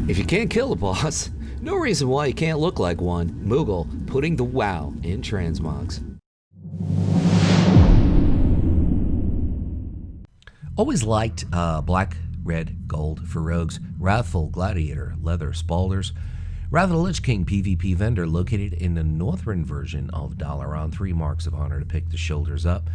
If you can't kill a boss, no reason why you can't look like one. Moogle putting the wow in transmogs. Always liked black, red, gold for rogues. Wrathful Gladiator, leather spalders. Rather, the Lich King PvP vendor located in the northern version of Dalaran. 3 marks of honor to pick the shoulders up.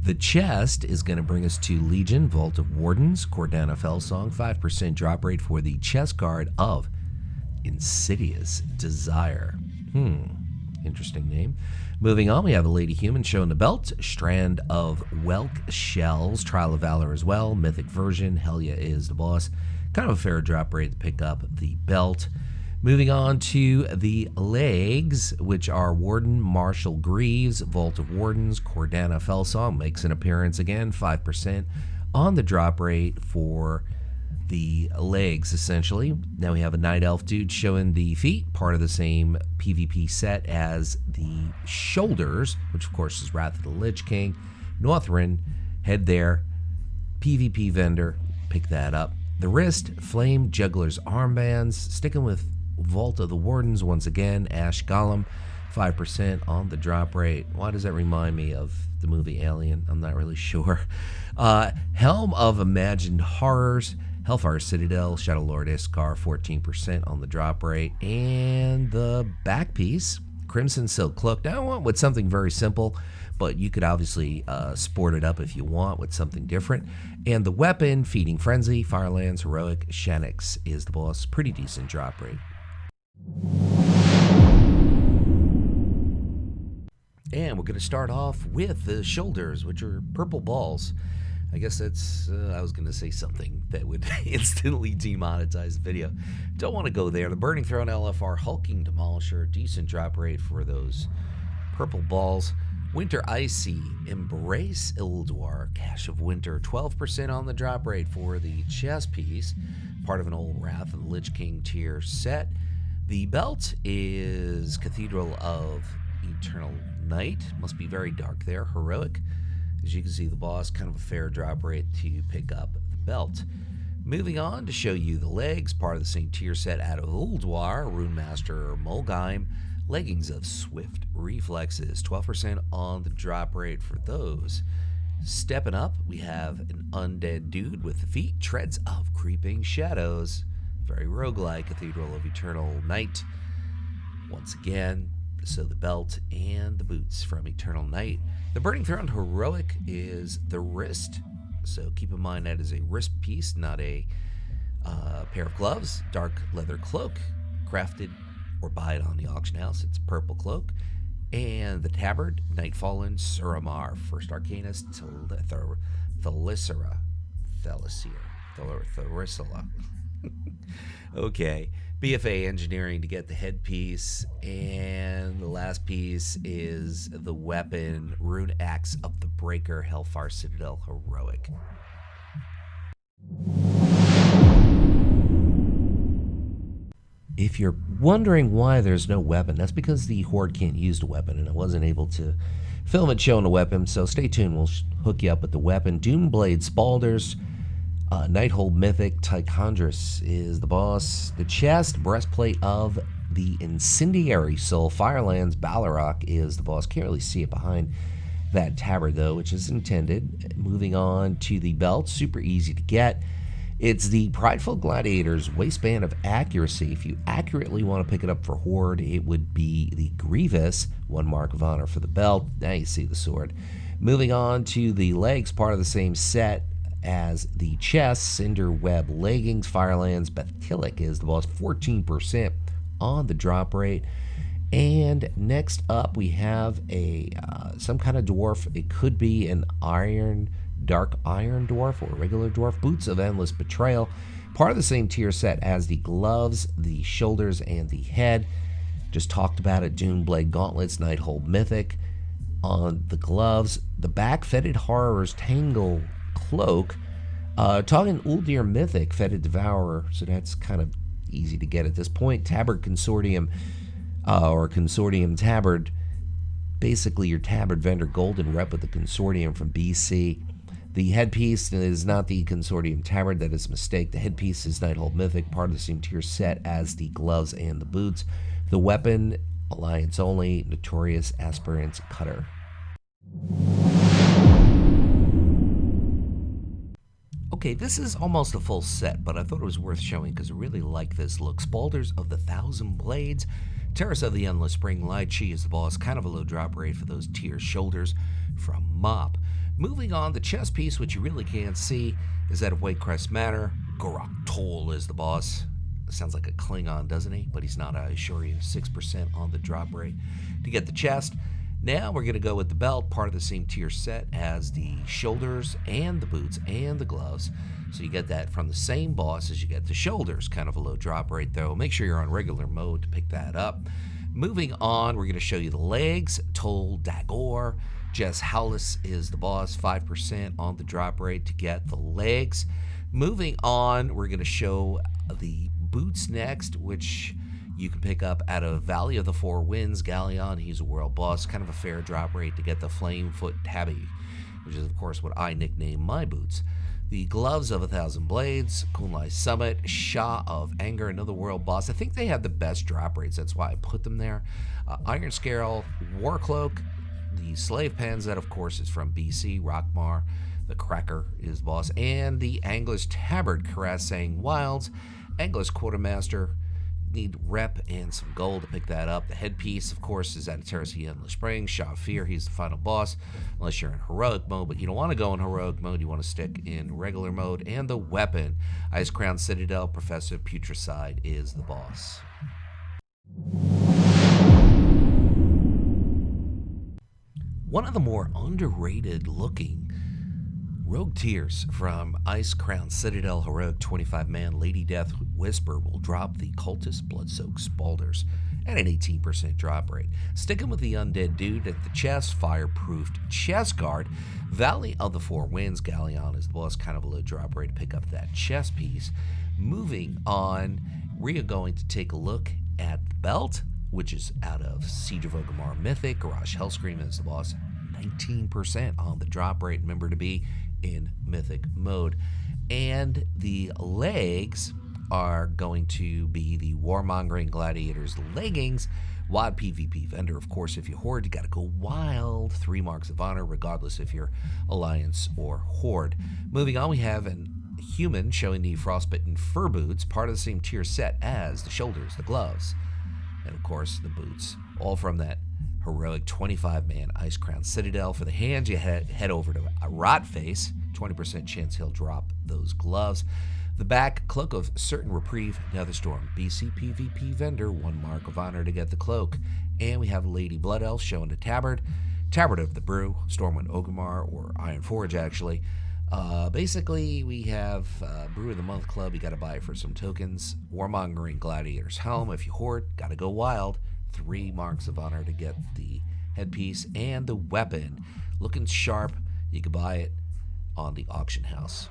The chest is going to bring us to Legion, Vault of Wardens, Cordana Fellsong, 5% drop rate for the chest card of Insidious Desire. Interesting name. Moving on, we have a Lady Human showing the belt, Strand of Wotlk Shells, Trial of Valor as well, Mythic version, Helya is the boss. Kind of a fair drop rate to pick up the belt. Moving on to the legs, which are Warden Marshal Greaves, Vault of Wardens, Cordana Fellsong makes an appearance again, 5% on the drop rate for the legs, essentially. Now we have a Night Elf dude showing the feet, part of the same PvP set as the shoulders, which of course is Wrath of the Lich King. Northrend, head there, PvP vendor, pick that up. The wrist, Flame Juggler's armbands, sticking with Vault of the Wardens once again, Ash Golem, 5% on the drop rate. Why does that remind me of the movie Alien? I'm not really sure. Helm of Imagined Horrors, Hellfire Citadel, Shadowlord Iskar, 14% on the drop rate. And the back piece, Crimson Silk Cloak. Now I went with something very simple, but you could obviously sport it up if you want with something different. And the weapon, Feeding Frenzy, Firelands, Heroic, Shanix is the boss. Pretty decent drop rate. And we're going to start off with the shoulders, which are purple balls. I guess that's, I was going to say something that would instantly demonetize the video. Don't want to go there. The Burning Throne LFR, Hulking Demolisher, decent drop rate for those purple balls. Winter Icy, Embrace Ilduar, Cache of Winter, 12% on the drop rate for the chest piece, part of an old Wrath of the Lich King tier set. The belt is Cathedral of Eternal Night, must be very dark there, Heroic. As you can see, the boss, kind of a fair drop rate to pick up the belt. Moving on to show you the legs, part of the same tier set out of Ulduar, Runemaster Mulgheim, leggings of Swift Reflexes, 12% on the drop rate for those. Stepping up, we have an undead dude with the feet, Treads of Creeping Shadows, very roguelike, Cathedral of Eternal Night. Once again, so the belt and the boots from Eternal Night. The Burning Throne Heroic is the wrist, so keep in mind that is a wrist piece, not a pair of gloves. Dark leather cloak, crafted or buy it on the auction house. It's a purple cloak. And the tabard, Nightfallen Suramar, First Arcanist, Thelisera. Okay, BFA Engineering to get the headpiece, and the last piece is the weapon, Rune Axe of the Breaker, Hellfire Citadel Heroic. If you're wondering why there's no weapon, that's because the Horde can't use the weapon, and I wasn't able to film it showing the weapon, so stay tuned, we'll hook you up with the weapon. Doomblade Spalders, Nighthold Mythic, Tychondrus is the boss. The chest, breastplate of the Incendiary Soul, Firelands, Balorok is the boss. Can't really see it behind that tabard though, which is intended. Moving on to the belt, super easy to get. It's the Prideful Gladiator's Waistband of Accuracy. If you accurately want to pick it up for Horde, it would be the Grievous, 1 mark of honor for the belt. Now you see the sword. Moving on to the legs, part of the same set as the chest, Cinder Web Leggings, Firelands, Bethilic is the boss, 14% on the drop rate. And next up we have a some kind of dwarf. It could be an dark iron dwarf or a regular dwarf. Boots of Endless Betrayal, part of the same tier set as the gloves, the shoulders, and the head. Just talked about it, Doomblade Gauntlets, Nighthold Mythic. On the gloves, the back, Fetid Horrors Tangle Cloak, talking Uldir Mythic, Fetid Devourer, so that's kind of easy to get at this point. Tabard Consortium, or Consortium Tabard, basically your Tabard vendor golden rep with the Consortium from BC. The headpiece is not the Consortium Tabard. That is a mistake. The headpiece is Nighthold Mythic, part of the same tier set as the gloves and the boots. The weapon, Alliance only, Notorious Aspirant's Cutter. Okay, this is almost a full set, but I thought it was worth showing because I really like this look. Spaulders of the Thousand Blades, Terrace of the Endless Spring Light. She is the boss, kind of a low drop rate for those tier shoulders from Mop. Moving on, the chest piece, which you really can't see, is that of Whitecrest Manor. Gorok Toll is the boss. Sounds like a Klingon, doesn't he? But he's not, I assure you. 6% on the drop rate to get the chest. Now we're going to go with the belt, part of the same tier set as the shoulders and the boots and the gloves. So you get that from the same boss as you get the shoulders. Kind of a low drop rate, though. Make sure you're on regular mode to pick that up. Moving on, we're going to show you the legs. Tol Dagor. Jess Howlis is the boss, 5% on the drop rate to get the legs. Moving on, we're going to show the boots next, which you can pick up out of Valley of the Four Winds. Galleon, he's a world boss, kind of a fair drop rate to get the Flamefoot Tabby, which is, of course, what I nickname my boots. The Gloves of a Thousand Blades, Kunlai Summit, Shah of Anger, another world boss. I think they have the best drop rates, that's why I put them there. Iron Scale, Warcloak, the Slave Pens, that, of course, is from BC, Rockmar. The Cracker is boss, and the Angler's Tabard, Karasang Wilds, Angler's Quartermaster. Need rep and some gold to pick that up. The headpiece, of course, is at Terrace of the Endless Spring. Shah of Fear, he's the final boss, unless you're in heroic mode, but you don't want to go in heroic mode. You want to stick in regular mode. And the weapon, Ice Crown Citadel, Professor Putricide is the boss. One of the more underrated looking rogue tiers from Ice Crown Citadel Heroic 25-man Lady Death Whisper will drop the Cultist Bloodsoaked Spaulders at an 18% drop rate. Sticking with the Undead Dude at the chest, Fireproofed Chest Guard. Valley of the Four Winds, Galleon is the boss, kind of a low drop rate to pick up that chest piece. Moving on, we are going to take a look at the belt, which is out of Siege of Orgrimmar Mythic. Garage Hellscream is the boss, 19% on the drop rate. Remember to be in Mythic mode. And the legs are going to be the Warmongering Gladiator's leggings. WoD PvP vendor, of course. If you Horde, you gotta go wild. 3 marks of honor, regardless if you're Alliance or Horde. Moving on, we have an human showing the Frostbitten Fur Boots, part of the same tier set as the shoulders, the gloves, and of course the boots, all from that heroic 25-man Ice Crown Citadel. For the hands, you head over to a Rotface, 20% chance he'll drop those gloves. The back, Cloak of Certain Reprieve, Netherstorm, BC PvP vendor, 1 mark of honor to get the cloak. And we have Lady Blood Elf showing the Tabard, Tabard of the Brew, Stormwind Orgrimmar, or Iron Forge actually. Basically, we have Brew of the Month Club, you gotta buy it for some tokens. Warmongering Gladiator's Helm, if you Horde, gotta go wild. 3 marks of honor to get the headpiece. And the weapon, looking sharp, you can buy it on the auction house.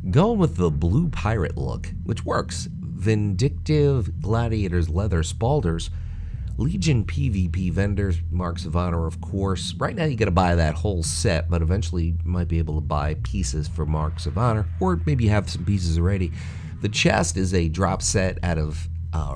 Going with the blue pirate look, which works. Vindictive Gladiator's Leather Spaulders, Legion PvP vendors, marks of honor, of course. Right now you got to buy that whole set, but eventually you might be able to buy pieces for marks of honor, or maybe you have some pieces already. The chest is a drop set out of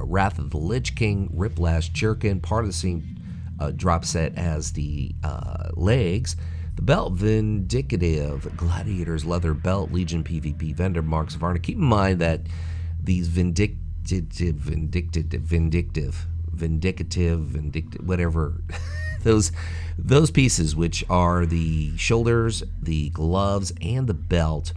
Wrath of the Lich King, Riplash Jerkin, part of the same drop set as the legs. The belt, Vindictive Gladiator's Leather Belt, Legion PvP vendor, marks of honor. Keep in mind that these vindictive, whatever, those pieces, which are the shoulders, the gloves, and the belt,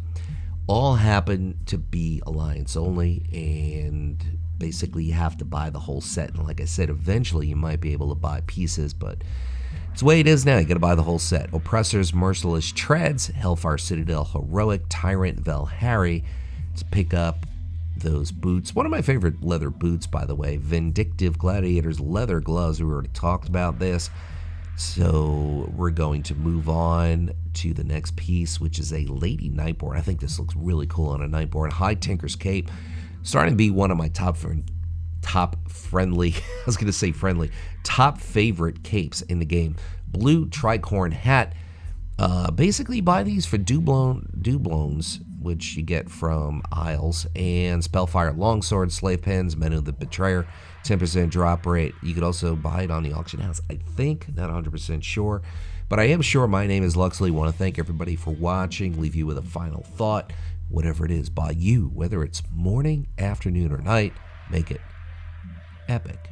all happen to be Alliance only, and basically you have to buy the whole set. And like I said, eventually you might be able to buy pieces, but it's the way it is now. You gotta buy the whole set. Oppressor's Merciless Treads, Hellfire Citadel Heroic, Tyrant Velhari, to pick up those boots. One of my favorite leather boots, by the way. Vindictive Gladiator's Leather Gloves. We already talked about this. So we're going to move on to the next piece, which is a Lady Nightborne. I think this looks really cool on a Nightborne. High Tinker's Cape. Starting to be one of my top top friendly, I was going to say friendly, top favorite capes in the game. Blue Tricorn Hat. Basically buy these for doubloons, which you get from Isles, and Spellfire Longsword, Slave Pens, Men of the Betrayer, 10% drop rate. You could also buy it on the auction house, I think, not 100% sure, but I am sure. My name is Luxeley. Want to thank everybody for watching. Leave you with a final thought. Whatever it is, by you, whether it's morning, afternoon, or night, make it epic.